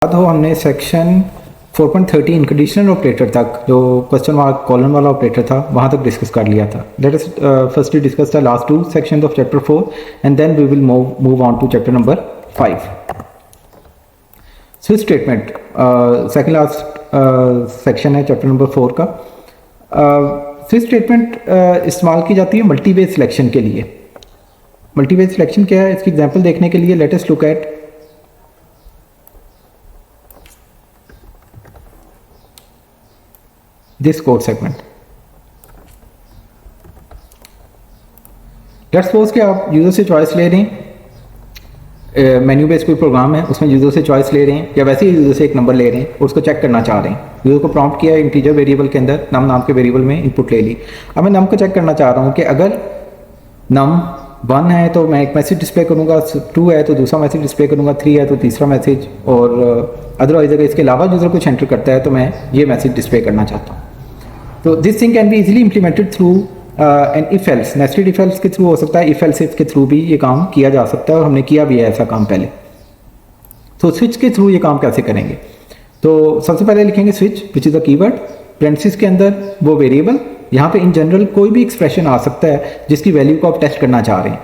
याद हो हमने सेक्शन 4.13 कंडीशनल ऑपरेटर तक जो क्वेश्चन मार्क कॉलन वाला ऑपरेटर था वहाँ तक डिस्कस कर लिया था. Let us firstly discuss the last 2 sections of chapter 4 and then we will move on to chapter number 5. Switch statement second last section है चैप्टर नंबर 4 का. स्विच स्टेटमेंट इस्तेमाल की जाती है मल्टीवेज सिलेक्शन के लिए. मल्टीवेज सिलेक्शन क्या है इसकी एग्जांपल देखने के लिए let us look at this code segment. Let's suppose कि आप यूजर से चॉइस ले रहे हैं, मेन्यू बेस्ड कोई प्रोग्राम है उसमें यूजर से चॉइस ले रहे हैं या वैसे ही यूजर से एक नंबर ले रहे हैं और उसको चेक करना चाह रहे हैं. यूजर को प्रॉम्प्ट किया इंटीजर वेरिएबल के अंदर नम नाम के वेरिएबल में इनपुट ले ली. अब मैं नम को चेक करना चाह रहा हूँ कि अगर नम 1 है तो मैं एक मैसेज डिस्प्ले करूँगा, 2 है तो दूसरा मैसेज डिस्प्ले करूँगा, 3 है तो तीसरा मैसेज, और अदरवाइज अगर इसके अलावा यूजर कुछ एंटर करता है तो मैं ये मैसेज डिस्प्ले करना चाहता हूँ. तो this thing can be easily implemented through an if else. Nested if else के थ्रू हो सकता है, इफ एल्स इफ के थ्रू भी ये काम किया जा सकता है और हमने किया भी है ऐसा काम पहले. तो स्विच के थ्रू ये काम कैसे करेंगे? तो सबसे पहले लिखेंगे switch which is a keyword, parenthesis के अंदर वो वेरिएबल. यहाँ पे इन जनरल कोई भी एक्सप्रेशन आ सकता है जिसकी वैल्यू को आप टेस्ट करना चाह रहे हैं.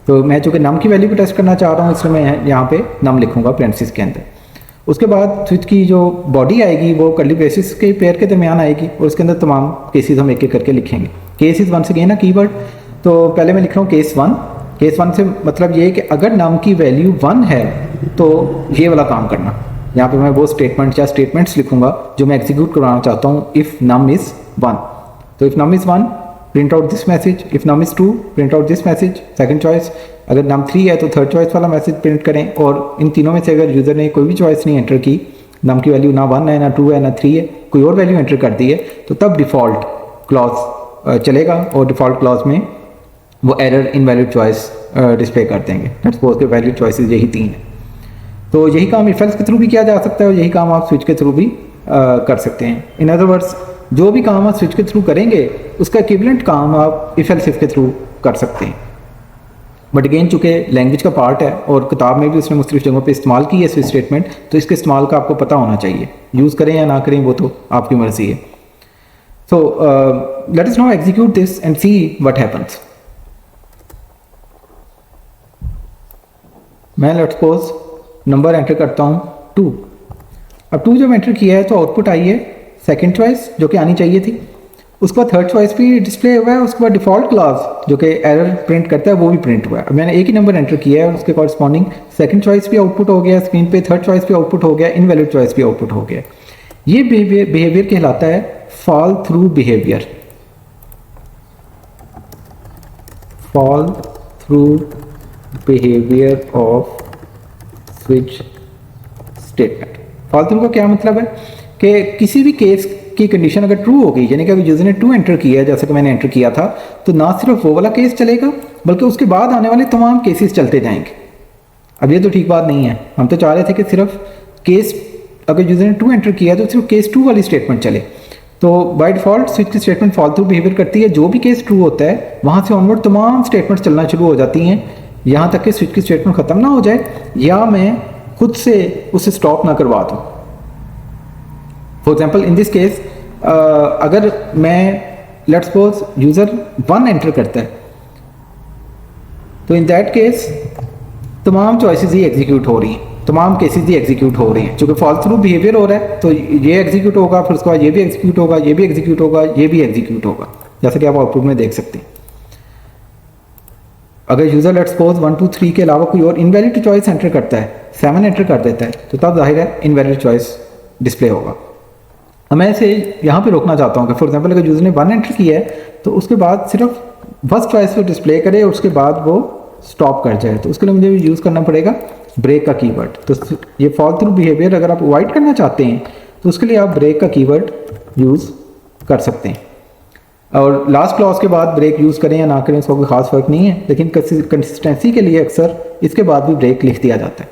तो मैं चूँकि नम की वैल्यू को टेस्ट करना चाह रहा हूँ इसलिए मैं यहाँ पे नम लिखूँगा पेरेंथेसिस के अंदर. उसके बाद स्विच की जो बॉडी आएगी वो कर्ली ब्रेसेस के पेयर के दरमियान आएगी और उसके अंदर तमाम केसेस हम एक एक करके लिखेंगे. केस इज़ वंस अगेन ना कीवर्ड. तो पहले मैं लिख रहा हूँ केस 1. केस 1 से मतलब ये है कि अगर नाम की वैल्यू 1 है तो ये वाला काम करना. यहाँ पे मैं वो स्टेटमेंट या स्टेटमेंट्स लिखूंगा जो मैं एग्जीक्यूट करवाना चाहता हूँ. इफ़ नम इज़ 1 तो if num is 1 print out this message. If num is 2 print out this message. Second choice अगर नम 3 है तो थर्ड चॉइस वाला मैसेज प्रिंट करें. और इन तीनों में से अगर यूज़र ने कोई भी चॉइस नहीं एंटर की, नम की वैल्यू ना 1 है ना 2 है ना 3 है, कोई और वैल्यू एंटर कर दी है, तो तब डिफ़ॉल्ट क्लॉज चलेगा और डिफ़ॉल्ट क्लॉज में वो एरर इनवैलिड चॉइस डिस्प्ले कर देंगे. लेट्स सपोज के वैलिड चॉइसेस यही 3 है. तो यही काम इफ एल्स के थ्रू भी किया जा सकता है और यही काम आप स्विच के थ्रू भी कर सकते हैं. इन अदर वर्ड्स जो भी काम आप स्विच के थ्रू करेंगे उसका इक्विवेलेंट काम आप इफ एल्स इफ के थ्रू कर सकते हैं. बट अगेन चूँकि लैंग्वेज का पार्ट है और किताब में भी उसने मुख्तलिफ जगहों पे इस्तेमाल की है स्विच स्टेटमेंट, तो इसके इस्तेमाल का आपको पता होना चाहिए. यूज़ करें या ना करें वो तो आपकी मर्जी है. So let us now execute this and see what happens. मैं लेट्स सपोज नंबर एंटर करता हूँ 2. अब 2 जब एंटर किया है तो आउटपुट आई है सेकंड चॉइस जो कि आनी चाहिए थी. उसके बाद थर्ड चॉइस भी डिस्प्ले हुआ है. उसके बाद डिफ़ॉल्ट क्लॉज जो कि एरर प्रिंट करता है वो भी प्रिंट हुआ है. अब मैंने एक ही नंबर एंटर किया है और उसके कॉरस्पॉन्डिंग सेकंड चॉइस भी आउटपुट हो गया स्क्रीन पे, थर्ड चॉइस भी आउटपुट हो गया, इनवैलिड चॉइस भी आउटपुट हो गया. ये बिहेवियर कहलाता है fall through behaviour. Fall through behaviour off switch statement. Fall through का क्या मतलब है कि किसी भी केस की कंडीशन अगर ट्रू हो गई, यानी कि अगर यूजर ने 2 एंटर किया है जैसे कि मैंने एंटर किया था, तो ना सिर्फ वो वाला केस चलेगा बल्कि उसके बाद आने वाले तमाम केसेस चलते जाएंगे. अब ये तो ठीक बात नहीं है. हम तो चाह रहे थे कि सिर्फ केस अगर यूजर ने 2 एंटर किया है तो सिर्फ केस 2 वाली स्टेटमेंट चले. तो बाय डिफॉल्ट स्विच की स्टेटमेंट फॉल थ्रू बिहेवियर करती है. जो भी केस ट्रू होता है वहाँ से ऑनवर्ड तमाम स्टेटमेंट चलना शुरू हो जाती हैं यहाँ तक कि स्विच की स्टेटमेंट ख़त्म ना हो जाए या मैं खुद से उसे स्टॉप ना करवा दूँ. For example in this case अगर मैं लेट्स सपोज यूज़र 1 एंटर करता है तो इन दैट केस तमाम चॉइसेस ही एग्जीक्यूट हो रही हैं, तमाम केसेस ही एग्जीक्यूट हो रहे हैं. चूँकि फॉल थ्रू बिहेवियर हो रहा है तो ये एग्जीक्यूट होगा, फिर उसके बाद ये भी एग्जीक्यूट होगा, ये भी एग्जीक्यूट होगा, ये भी एग्जीक्यूट होगा, जैसे कि आप आउटपुट में देख सकते हैं. अगर यूज़र लेट्स सपोज 1 2 3 के अलावा कोई और इनवैलिड चॉइस एंटर करता है, 7 एंटर कर देता है, तो तब जाहिर है इनवैलिड चॉइस डिस्प्ले होगा. अब मैं इसे यहाँ पे रोकना चाहता हूँ कि फॉर एग्जांपल अगर यूज़र ने 1 एंटर किया है तो उसके बाद सिर्फ फर्स्ट चॉइस को डिस्प्ले करे और उसके बाद वो स्टॉप कर जाए. तो उसके लिए मुझे यूज़ करना पड़ेगा ब्रेक का कीवर्ड. तो ये फॉल थ्रू बिहेवियर अगर आप अवॉइड करना चाहते हैं तो उसके लिए आप ब्रेक का कीवर्ड यूज़ कर सकते हैं. और लास्ट क्लॉज के बाद ब्रेक यूज़ करें या ना करें उसका कोई खास फर्क नहीं है, लेकिन कंसिस्टेंसी के लिए अक्सर इसके बाद भी ब्रेक लिख दिया जाता है.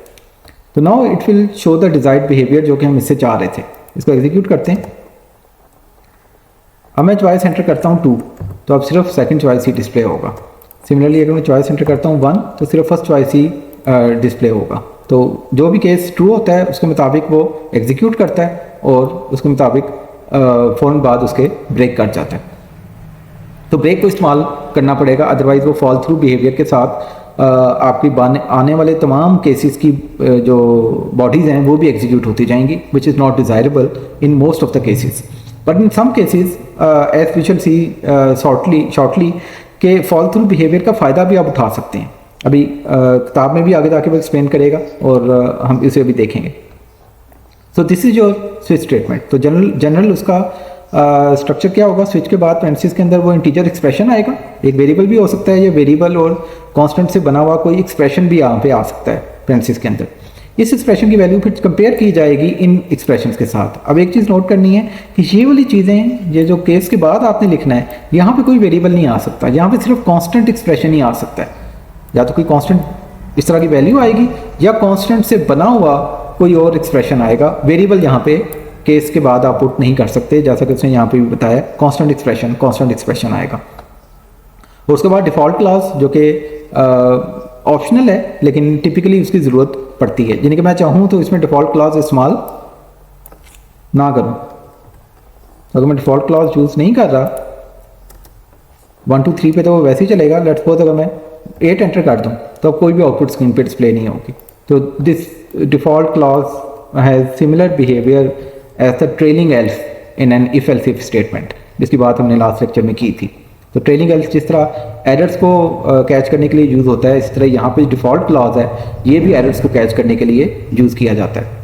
तो now it will show the desired behaviour जो कि हम इससे चाह रहे थे. इसको एग्जीक्यूट करते हैं. अब मैं चॉइस एंटर करता हूँ 2 तो अब सिर्फ सेकंड चॉइस ही डिस्प्ले होगा. सिमिलरली अगर मैं चॉइस एंटर करता हूँ 1 तो सिर्फ फर्स्ट चॉइस ही डिस्प्ले होगा. तो जो भी केस ट्रू होता है उसके मुताबिक वो एग्जीक्यूट करता है और उसके मुताबिक फ़ौरन बाद उसके ब्रेक कर जाता है। तो ब्रेक को इस्तेमाल करना पड़ेगा, अदरवाइज़ वो फॉल थ्रू बिहेवियर के साथ आपकी आने वाले तमाम केसेस की जो बॉडीज़ हैं वो भी एग्जीक्यूट होती जाएंगी, which is not desirable in most of the cases. But in some cases as we shall see shortly के फॉल थ्रू बिहेवियर का फ़ायदा भी आप उठा सकते हैं। अभी किताब में भी आगे जाके वो एक्सप्लेन करेगा और हम इसे भी देखेंगे। So this is your switch statement. तो जनरल उसका स्ट्रक्चर क्या होगा, स्विच के बाद पेरेंथेसिस के अंदर वो इंटीजर एक्सप्रेशन आएगा, एक वेरिएबल भी हो सकता है, या वेरिएबल और कांस्टेंट से बना हुआ कोई एक्सप्रेशन भी यहाँ पे आ सकता है पेरेंथेसिस के अंदर। इस एक्सप्रेशन की वैल्यू फिर कंपेयर की जाएगी इन एक्सप्रेशंस के साथ। अब एक चीज़ नोट करनी है कि ये वाली चीज़ें, ये जो केस के बाद आपने लिखना है, यहाँ पे कोई वेरिएबल नहीं आ सकता, यहाँ पे सिर्फ कांस्टेंट एक्सप्रेशन ही आ सकता है। या तो कोई कांस्टेंट इस तरह की वैल्यू आएगी या कांस्टेंट से बना हुआ कोई और एक्सप्रेशन आएगा। वेरिएबल यहाँ पे केस के बाद आप पुट नहीं कर सकते, जैसा कि उसने यहाँ पे भी बताया, कांस्टेंट एक्सप्रेशन आएगा। और उसके बाद डिफ़ॉल्ट क्लास जो कि ऑप्शनल है लेकिन टिपिकली उसकी ज़रूरत पड़ती है, यानी कि मैं चाहूँ तो इसमें डिफ़ॉल्ट क्लास इस्तेमाल ना करूँ। अगर मैं डिफ़ॉल्ट क्लास यूज़ नहीं कर रहा 1 2 3 पे तो वो वैसे ही चलेगा। लेट्स सपोज अगर मैं 8 एंटर कर दूँ तो अब कोई भी आउटपुट स्क्रीन पे डिस्प्ले नहीं होगी। तो this default class has similar behaviour as the trailing else in an if else if statement, जिसकी बात हमने लास्ट लेक्चर में की थी। तो ट्रेलिंग एल्स जिस तरह एरर्स को कैच करने के लिए यूज़ होता है, इस तरह यहाँ पे डिफ़ॉल्ट क्लॉज है, ये भी एरर्स को कैच करने के लिए यूज़ किया जाता है।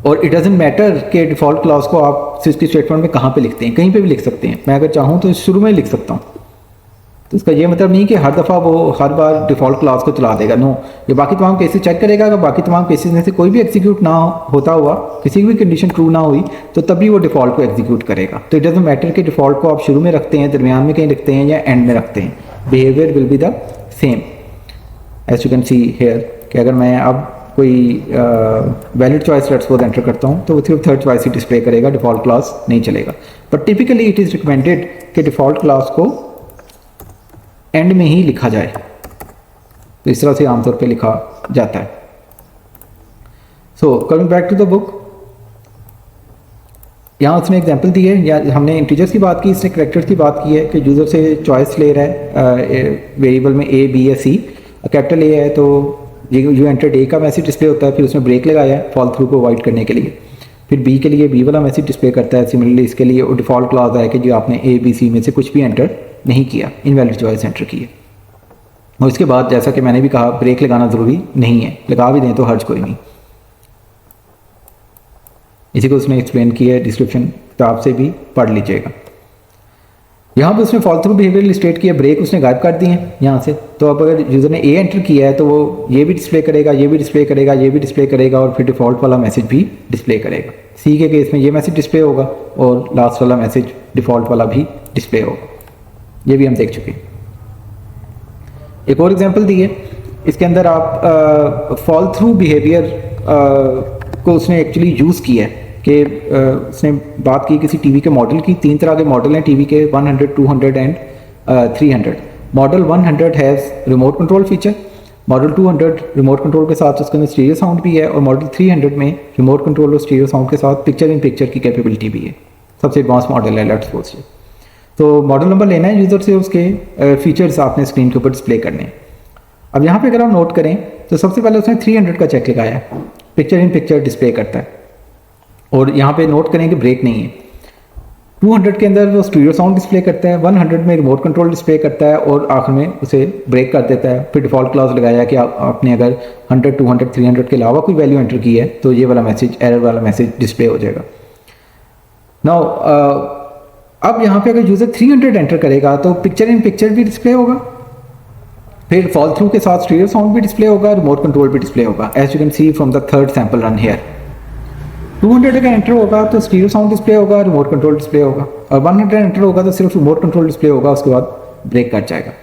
और इट डजेंट मैटर कि डिफ़ॉल्ट क्लॉज को आप स्विच की स्टेटमेंट में कहाँ पे लिखते हैं, कहीं पे भी लिख सकते हैं। मैं अगर चाहूँ तो शुरू में लिख सकता हूँ। तो इसका ये मतलब नहीं कि हर दफ़ा वो हर बार डिफ़ॉल्ट क्लॉज को चला देगा, नो। ये बाकी तमाम केसेस चेक करेगा, अगर बाकी तमाम केसेस में से कोई भी एग्जीक्यूट ना होता हुआ, किसी भी कंडीशन ट्रू ना हुई, तो तभी वो डिफ़ॉल्ट को एग्जीक्यूट करेगा। तो इट डजंट मैटर कि डिफ़ॉल्ट को आप शुरू में रखते हैं, दरमियान में कहीं रखते हैं या एंड में रखते हैं, behaviour will be the same. As you can see here कि अगर मैं अब कोई valid choice let's suppose enter करता हूँ तो वो सिर्फ थर्ड चॉइस ही डिस्प्ले करेगा, डिफ़ॉल्ट क्लास नहीं चलेगा। But typically it is recommended कि डिफ़ॉल्ट क्लास को एंड में ही लिखा जाए। तो इस तरह से आमतौर पे लिखा जाता है। So coming back to the book, यहाँ उसने एग्जांपल दी है, या हमने इंटीजर्स की बात की, इसने कैरेक्टर्स की बात की है कि यूज़र से चॉइस ले रहा है वेरिएबल में ए बी या सी। कैपिटल ए है तो यू एंटर्ड ए का मैसेज डिस्प्ले होता है, फिर उसने ब्रेक लगाया है फॉल थ्रू को अवॉइड करने के लिए। फिर बी के लिए बी वाला मैसेज डिस्प्ले करता है। सिमिलरली इसके लिए डिफ़ॉल्ट क्लॉज है कि जो आपने ए बी सी में से कुछ भी एंटर नहीं किया, इनवैलिड चॉइस एंटर की है। और इसके बाद जैसा कि मैंने भी कहा, ब्रेक लगाना ज़रूरी नहीं है, लगा भी दें तो हर्ज कोई नहीं। इसी को उसने एक्सप्लेन किया है, डिस्क्रिप्शन किताब से भी पढ़ लीजिएगा। यहाँ पे उसने फॉल थ्रू बिहेवियर स्टेट किया, ब्रेक उसने गायब कर दिए हैं यहाँ से। तो अब अगर यूज़र ने ए एंटर किया है तो वो ये भी डिस्प्ले करेगा, ये भी डिस्प्ले करेगा, ये भी डिस्प्ले करेगा, और फिर डिफ़ॉल्ट वाला मैसेज भी डिस्प्ले करेगा। सी के केस में ये मैसेज डिस्प्ले होगा और लास्ट वाला मैसेज डिफ़ॉल्ट वाला भी डिस्प्ले होगा। ये भी हम देख चुके हैं। एक और एग्जांपल दी है, इसके अंदर आप फॉल थ्रू बिहेवियर को उसने एक्चुअली यूज़ किया है कि उसने बात की किसी टीवी के मॉडल की। 3 तरह के मॉडल हैं टीवी के, 100, 200 and 300। Model 100 has remote control feature, model 200 remote control के साथ उसके अंदर स्टीरियो साउंड भी है, और मॉडल 300 में रिमोट कंट्रोल और स्टीरियो साउंड के साथ पिक्चर इन पिक्चर की कैपेबिलिटी भी है। सबसे एडवांस मॉडल है लेट्स सपोज। तो मॉडल नंबर लेना है यूज़र से, उसके फीचर्स आपने स्क्रीन के ऊपर डिस्प्ले करने हैं। अब यहाँ पे अगर हम नोट करें तो सबसे पहले उसने 300 का चेक लगाया है, पिक्चर इन पिक्चर डिस्प्ले करता है, और यहाँ पे नोट करें कि ब्रेक नहीं है। 200 के अंदर वो स्टीरियो साउंड डिस्प्ले करता है, 100 में रिमोट कंट्रोल डिस्प्ले करता है, और आखिर में उसे ब्रेक कर देता है। फिर डिफ़ॉल्ट क्लॉज लगाया कि आपने अगर 100, 200, 300 के अलावा कोई वैल्यू एंटर की है तो ये वाला मैसेज, एरर वाला मैसेज डिस्प्ले हो जाएगा। नाउ अब यहाँ पे अगर यूज़र 300 एंटर करेगा तो पिक्चर इन पिक्चर भी डिस्प्ले होगा, फिर फॉल थ्रू के साथ स्टीरियो साउंड भी डिस्प्ले होगा, रिमोट कंट्रोल भी डिस्प्ले होगा, as you can see from the third sample run here. 200 का एंटर होगा तो स्टीरियो साउंड डिस्प्ले होगा, रिमोट कंट्रोल डिस्प्ले होगा, और 100 एंटर होगा तो सिर्फ रिमोट कंट्रोल डिस्प्ले होगा, उसके बाद ब्रेक कर जाएगा।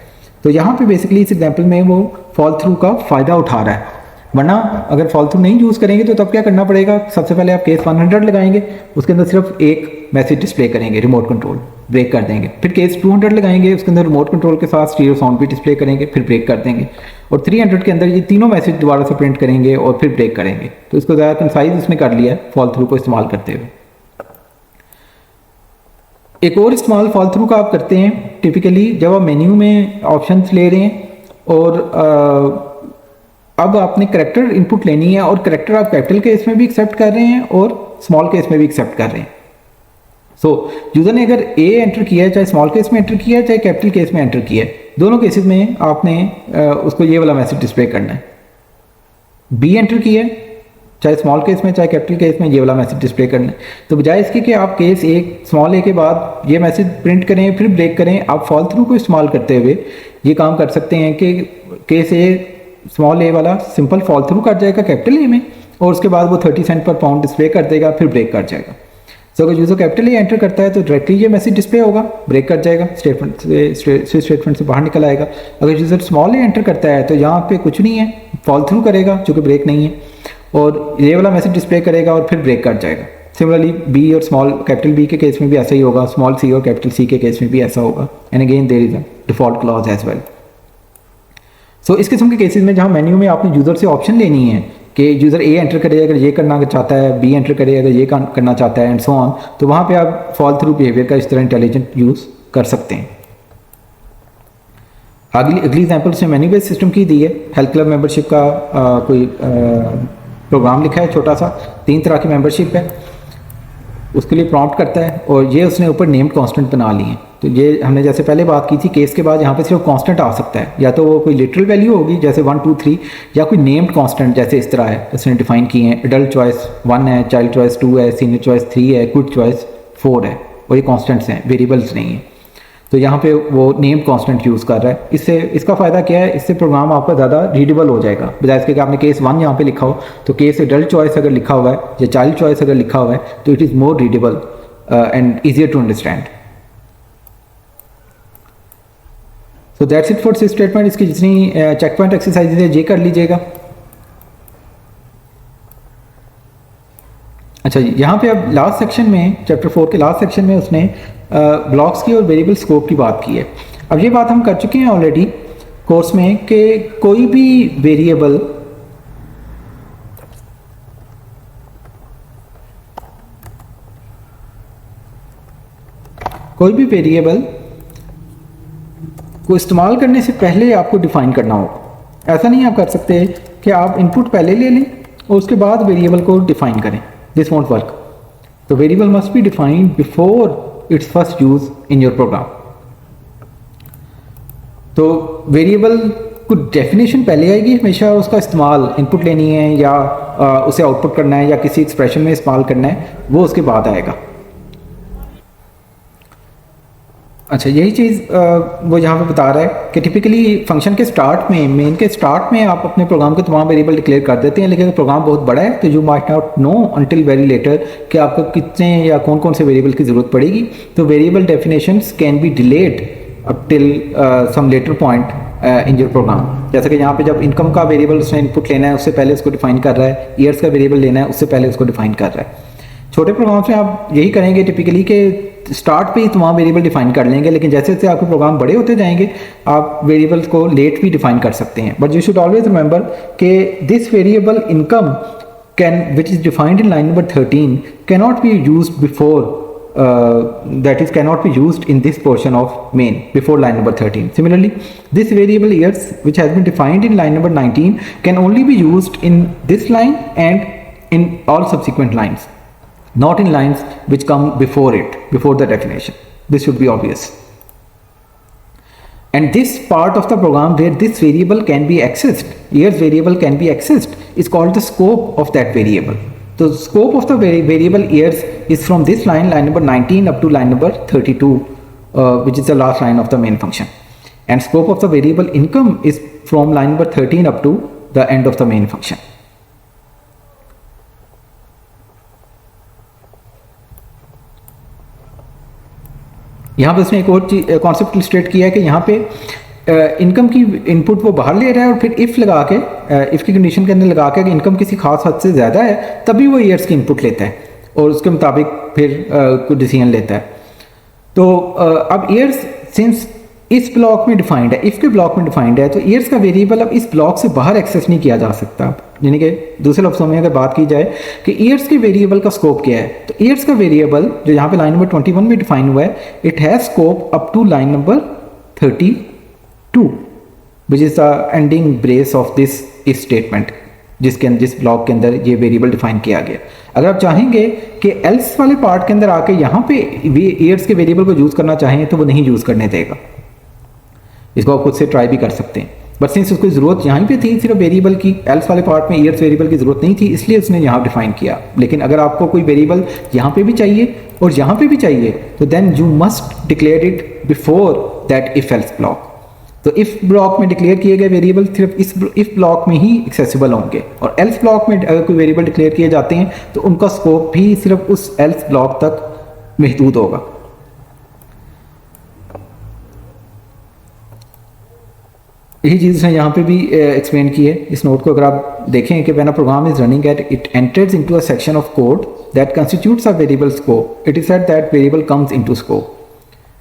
तो यहाँ पे बेसिकली इस एग्जाम्पल में वो फॉल थ्रू का फ़ायदा उठा रहा है। वरना अगर फॉल थ्रू नहीं यूज़ करेंगे तो तब क्या करना पड़ेगा, सबसे पहले आप केस 100 लगाएंगे, उसके अंदर सिर्फ एक मैसेज डिस्प्ले करेंगे, रिमोट कंट्रोल, ब्रेक कर देंगे। फिर केस 200 लगाएंगे, उसके अंदर रिमोट कंट्रोल के साथ स्टीरियो साउंड भी डिस्प्ले करेंगे, फिर ब्रेक कर देंगे। और 300 के अंदर ये तीनों मैसेज दोबारा से प्रिंट करेंगे और फिर ब्रेक करेंगे। तो इसको ज़्यादा कंसाइज इसने कर लिया है फॉल थ्रू को इस्तेमाल करते हुए। एक और इस्तेमाल फॉल थ्रू का आप करते हैं टिपिकली जब आप मेन्यू में ऑप्शंस ले रहे हैं और अब आपने करेक्टर इनपुट लेनी है और करेक्टर आप कैपिटल केस में भी एक्सेप्ट कर रहे हैं और स्मॉल केस में भी एक्सेप्ट कर रहे हैं। सो यूजर ने अगर ए एंटर किया है, चाहे स्मॉल केस में एंटर किया है चाहे कैपिटल केस में एंटर किया है, दोनों केसेस में आपने उसको ये वाला मैसेज डिस्प्ले करना है। बी एंटर किया है चाहे स्मॉल केस में चाहे कैपिटल केस में, ये वाला मैसेज डिस्प्ले करना है। तो बजाय इसके कि आप केस एक स्मॉल ए के बाद ये मैसेज प्रिंट करें फिर ब्रेक करें, आप फॉल थ्रू को इस्तेमाल करते हुए ये काम कर सकते हैं कि केस ए स्मॉल ए वाला सिंपल फॉल थ्रू कर जाएगा कैपिटल ए में और उसके बाद वो 30 सेंट पर पाउंड डिस्प्ले कर देगा, फिर ब्रेक कर जाएगा। सो अगर यूजर कैपिटल ए एंटर करता है तो डायरेक्टली ये मैसेज डिस्प्ले होगा, ब्रेक कर जाएगा, स्टेटमेंट से स्विच स्टेटमेंट से बाहर निकल आएगा। अगर यूजर स्मॉल ए एंटर करता है तो यहाँ पे कुछ नहीं है, फॉल थ्रू करेगा चूँकि ब्रेक नहीं है और ये वाला मैसेज डिस्प्ले करेगा और फिर ब्रेक कर जाएगा। सिमिलरली बी और स्मॉल कैपिटल बी के केस में भी ऐसा ही होगा, स्मॉल सी और कैपिटल सी के केस में भी ऐसा होगा। And again there is a default clause as well. So इस किस्म के केसेस में जहाँ मेन्यू में आपने यूजर से ऑप्शन लेनी है कि यूजर ए एंटर करे अगर ये करना चाहता है, बी एंटर करे अगर ये करना चाहता है एंड सो ऑन, तो वहाँ पे आप फॉल थ्रू बिहेवियर का इस तरह इंटेलिजेंट यूज कर सकते हैं। अगली एग्जांपल उसने मेन्यू बेस्ड सिस्टम की दी है। हेल्थ क्लब मेंबरशिप का कोई प्रोग्राम लिखा है छोटा सा, 3 तरह की मेंबरशिप है, उसके लिए प्रॉम्प्ट करता है और ये उसने ऊपर नेम्ड कांस्टेंट बना लिए हैं। तो ये हमने जैसे पहले बात की थी केस के बाद यहाँ पे सिर्फ कांस्टेंट आ सकता है, या तो वो कोई लिटरल वैल्यू होगी जैसे 1 2 3 या कोई नेम्ड कांस्टेंट जैसे इस तरह है, उसने डिफाइन किए हैं। एडल्ट चॉइस 1 है, चाइल्ड चॉइस 2 है, सीनियर चॉइस 3 है, क्विक चॉइस 4 है और ये कांस्टेंट्स हैं, वेरिएबल्स नहीं है। तो यहाँ पे वो नेम कांस्टेंट यूज़ कर रहा है। इससे इसका फ़ायदा क्या है, इससे प्रोग्राम आपका ज़्यादा रीडेबल हो जाएगा। बजाय इसके कि आपने केस 1 यहाँ पे लिखा हो तो केस एडल्ट चॉइस अगर लिखा हुआ है या चाइल्ड चॉइस अगर लिखा हुआ है तो it is more readable and easier to understand. So that's it for this statement. इसकी जितनी चेक पॉइंट एक्सरसाइजेज है ये कर लीजिएगा। अच्छा जी, यहाँ पे अब लास्ट सेक्शन में चैप्टर 4 के लास्ट सेक्शन में उसने ब्लॉक्स की और वेरिएबल स्कोप की बात की है। अब ये बात हम कर चुके हैं ऑलरेडी कोर्स में कि कोई भी वेरिएबल को इस्तेमाल करने से पहले आपको डिफाइन करना होगा। ऐसा नहीं आप कर सकते कि आप इनपुट पहले ले लें और उसके बाद वेरिएबल को डिफाइन करें, दिस वॉन्ट वर्क। तो variable must be defined before its first use in your program. तो वेरिएबल को डेफिनेशन पहले आएगी हमेशा, उसका इस्तेमाल इनपुट लेनी है या उसे आउटपुट करना है या किसी एक्सप्रेशन में इस्तेमाल करना है वो उसके बाद आएगा। अच्छा, यही चीज़ वो यहाँ पे बता रहा है कि टिपिकली फंक्शन के स्टार्ट में, मेन के स्टार्ट में आप अपने प्रोग्राम के तमाम वेरिएबल डिक्लेयर कर देते हैं, लेकिन अगर प्रोग्राम बहुत बड़ा है तो you might not know until very later कि आपको कितने या कौन कौन से वेरिएबल की ज़रूरत पड़ेगी। तो variable definitions can be delayed up till some later point in your program. जैसे कि यहाँ पे जब इनकम का वेरिएबल उसने इनपुट लेना है उससे पहले उसको डिफाइन कर रहा है, ईयर्स का वेरिएबल लेना है उससे पहले उसको डिफाइन कर रहा है। छोटे प्रोग्राम्स में आप यही करेंगे टिपिकली कि स्टार्ट पे ही तमाम वेरिएबल डिफाइन कर लेंगे, लेकिन जैसे जैसे आपके प्रोग्राम बड़े होते जाएंगे आप वेरिएबल्स को लेट भी डिफाइन कर सकते हैं। But you should always remember कि this variable income can which is defined in line number 13 cannot be used before that is cannot be used in this portion of main before line number 13. Similarly, this variable years which has been defined in line number 19 can only be used in this line and in all subsequent lines, not in lines which come before it, before the definition. This should be obvious. And this part of the program where this variable can be accessed, years variable can be accessed, is called the scope of that variable. So scope of the variable years is from this line number 19 up to line number 32, which is the last line of the main function. And scope of the variable income is from line number 13 up to the end of the main function. यहाँ पे उसने एक और concept illustrate किया है कि यहाँ पे इनकम की इनपुट वो बाहर ले रहा है और फिर इफ़ लगा के इफ़ की कंडीशन के अंदर लगा के इनकम किसी खास हद से ज़्यादा है तभी वो ईयर्स की इनपुट लेता है और उसके मुताबिक फिर कुछ डिसीजन लेता है। तो अब ईयर्स सिंस इस ब्लॉक में डिफाइंड है, इफ के ब्लॉक में डिफाइंड है, तो ईयर्स का वेरिएबल अब इस ब्लॉक से बाहर एक्सेस नहीं किया जा सकता। यानी कि दूसरे लफ्ज़ों में अगर बात की जाए कि ईयर्स के वेरिएबल का स्कोप क्या है, तो ईयर्स का वेरिएबल जो यहाँ पे लाइन नंबर 21 में डिफाइन हुआ है, it has scope up to line number 32 which is the ending brace of this if statement, जिस ब्लॉक के अंदर ये वेरिएबल डिफाइन किया गया। अगर आप चाहेंगे कि एल्स वाले पार्ट के अंदर आके यहाँ पे ईयर्स के वेरिएबल को यूज़ करना चाहें तो वो नहीं यूज़ करने देगा। इसको आप खुद से ट्राई भी कर सकते हैं, बट सिंस उसको ज़रूरत यहाँ पे थी सिर्फ वेरिएबल की, एल्स वाले पार्ट में ईयर्स वेरिएबल की ज़रूरत नहीं थी, इसलिए उसने यहाँ डिफाइन किया। लेकिन अगर आपको कोई वेरिएबल यहाँ पे भी चाहिए और यहाँ पे भी चाहिए, तो then you must declare it before that if else block. तो इफ ब्लॉक में डिक्लेयर किए गए वेरिएबल सिर्फ इस इफ ब्लॉक में ही एक्सेसिबल होंगे, और एल्स ब्लॉक में अगर कोई वेरिएबल डिक्लेयर किए जाते हैं तो उनका स्कोप भी सिर्फ उस एल्स ब्लॉक तक महदूद होगा। यही चीज़ उसने यहाँ पे भी एक्सप्लेन की है। इस नोट को अगर आप देखें कि when a program is running at it enters into a section of code that constitutes a variable scope, it is said that variable comes into scope.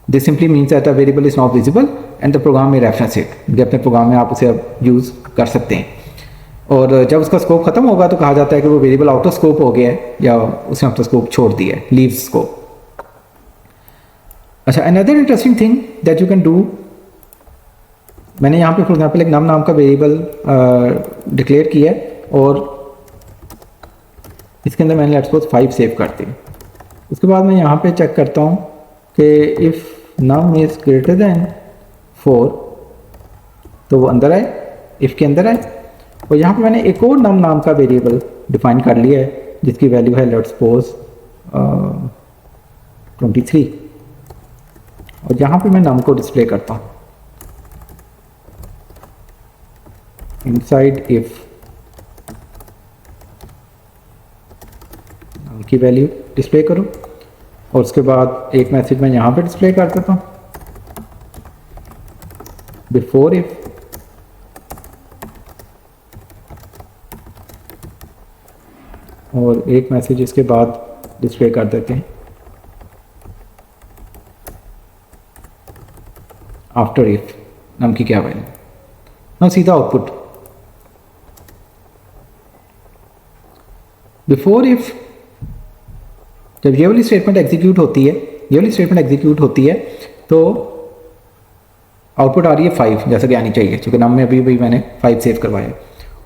This simply means that a variable is not visible and the program में reference it. अपने program में आप उसे अब use कर सकते हैं, और जब उसका स्कोप खत्म होगा तो कहा जाता है कि वो वेरिएबल आउट ऑफ स्कोप हो गया है या उसने अपना स्कोप छोड़ दिया है, लीव स्कोप। अच्छा, another interesting thing that you can do, मैंने यहाँ पे फॉर एग्जाम्पल एक नाम का वेरिएबल डिक्लेयर किया है और इसके अंदर मैंने लेट्स सपोज 5 सेव कर दी। उसके बाद मैं यहाँ पे चेक करता हूँ कि if num is greater than 4 तो वो अंदर आए, इफ़ के अंदर आए। और यहाँ पे मैंने एक और नाम का वेरिएबल डिफाइन कर लिया है जिसकी वैल्यू है लेट्स सपोज 23, और यहाँ पे मैं नम को डिस्प्ले करता हूँ इनसाइड इफ नाम की वैल्यू डिस्प्ले करो, और उसके बाद एक मैसेज मैं यहाँ पे डिस्प्ले कर देता हूँ बिफोर इफ और एक मैसेज इसके बाद डिस्प्ले कर देते हैं आफ्टर इफ नाम की क्या वैल्यू। ना सीधा आउटपुट बिफोर इफ जब ये वाली स्टेटमेंट एग्जीक्यूट होती है, ये वाली स्टेटमेंट एग्जीक्यूट होती है तो आउटपुट आ रही है 5 जैसा कि आनी चाहिए, क्योंकि नम में अभी मैंने 5 सेव करवाया।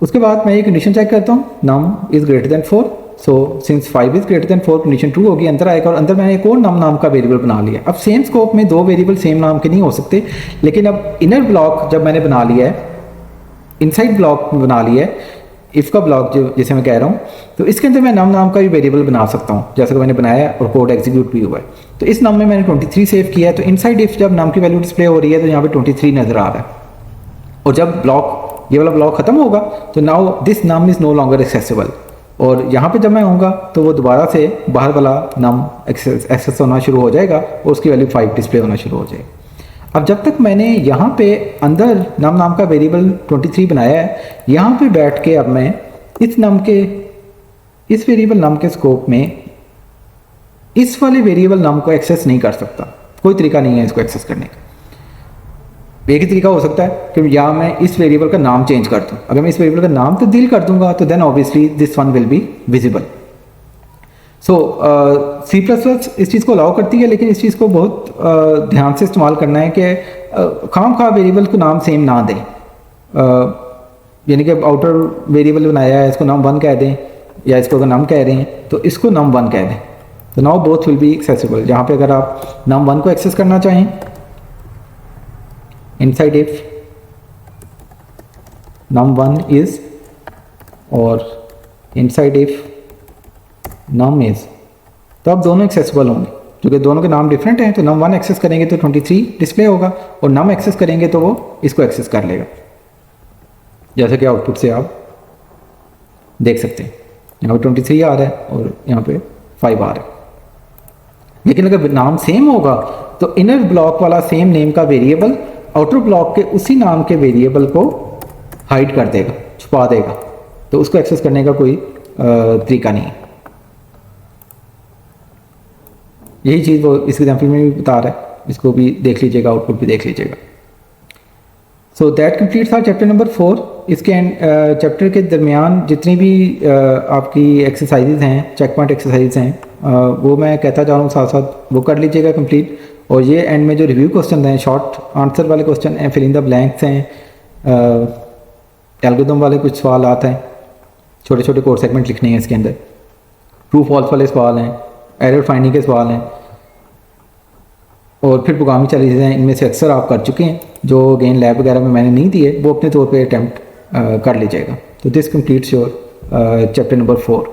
उसके बाद मैं ये कंडीशन चेक करता हूँ, num is greater than 4, so since 5 is greater than 4 condition true होगी, अंदर आएगा। और अंदर मैंने एक और नाम का वेरिएबल बना लिया। अब सेम स्कोप में 2 वेरिएबल सेम नाम के नहीं हो सकते, लेकिन अब इनर ब्लॉक जब मैंने बना लिया है, इनसाइड ब्लॉक बना लिया है, इफ का ब्लॉक जो जैसे मैं कह रहा हूँ, तो इसके अंदर मैं नाम का भी वेरिएबल बना सकता हूँ जैसा कि मैंने बनाया है और कोड एग्जीक्यूट भी हुआ है। तो इस नाम में मैंने 23 सेव किया है, तो इनसाइड इफ जब नाम की वैल्यू डिस्प्ले हो रही है तो यहाँ पे 23 नजर आ रहा है। और जब ब्लॉक ये वाला ब्लॉक खत्म होगा तो नाउ दिस नाम इज नो लॉन्गर एक्सेसिबल, और यहाँ पे जब मैं आऊँगा तो वो दोबारा से बाहर वाला नाम एक्सेस होना शुरू हो जाएगा और उसकी वैल्यू 5 डिस्प्ले होना शुरू हो जाएगी। अब जब तक मैंने यहाँ पे अंदर नाम का वेरिएबल 23 बनाया है, यहाँ पे बैठ के अब मैं इस वेरिएबल नाम के स्कोप में इस वाले वेरिएबल नाम को एक्सेस नहीं कर सकता। कोई तरीका नहीं है इसको एक्सेस करने का। एक ही तरीका हो सकता है कि या मैं इस वेरिएबल का नाम चेंज कर दूँ। अगर मैं इस वेरिएबल का नाम तब्दील कर दूंगा तो then obviously this one will be visible. So C++ इस चीज़ को अलाउ करती है, लेकिन इस चीज़ को बहुत ध्यान से इस्तेमाल करना है कि खाम वेरिएबल को नाम सेम ना दें। यानी कि आउटर वेरिएबल बनाया है, इसको नाम 1 कह दें, या इसको अगर नाम कह रहे हैं तो इसको नाम 1 कह दें, तो now both will be accessible. जहाँ पे अगर आप नाम 1 को एक्सेस करना चाहें इनसाइड इफ num1 is और इनसाइड इफ num is, तो अब दोनों एक्सेसिबल होंगे। क्योंकि दोनों के नाम डिफरेंट हैं, तो num1 एक्सेस करेंगे तो 23 डिस्प्ले होगा और num एक्सेस करेंगे तो वो इसको एक्सेस कर लेगा, जैसा कि आउटपुट से आप देख सकते हैं। यहाँ पे 23 आ रहा है और यहाँ पे 5 आ रहा है। लेकिन अगर नाम सेम होगा तो इनर ब्लॉक वाला सेम नेम का वेरिएबल आउटर ब्लॉक के उसी नाम के वेरिएबल को हाइड कर देगा, छुपा देगा, तो उसको एक्सेस करने का कोई तरीका नहीं है। यही चीज़ वो इस एग्जाम्पल में भी बता रहा है, इसको भी देख लीजिएगा, आउटपुट भी देख लीजिएगा। So that completes our chapter number 4। इसके चैप्टर के दरमियान जितनी भी आपकी एक्सरसाइजेज हैं, चेक पॉइंट एक्सरसाइज हैं, वो मैं कहता जा रहा हूँ, साथ साथ वो कर लीजिएगा कंप्लीट। और ये एंड में जो रिव्यू क्वेश्चन हैं, शॉर्ट आंसर वाले क्वेश्चन हैं, फिल इन द ब्लैंक्स हैं, एल्गोरिथम वाले कुछ सवाल आते हैं, छोटे छोटे कोड सेगमेंट लिखने हैं इसके अंदर, ट्रू फॉल्स वाले सवाल हैं, एरर फाइंडिंग के सवाल हैं, और फिर प्रोग्रामिंग चैलेंजेस हैं। इनमें से अक्सर आप कर चुके हैं, जो गेन लैब वगैरह में मैंने नहीं दिए वो अपने तौर पे अटैम्प्ट कर लीजिएगा। तो this completes your chapter number 4।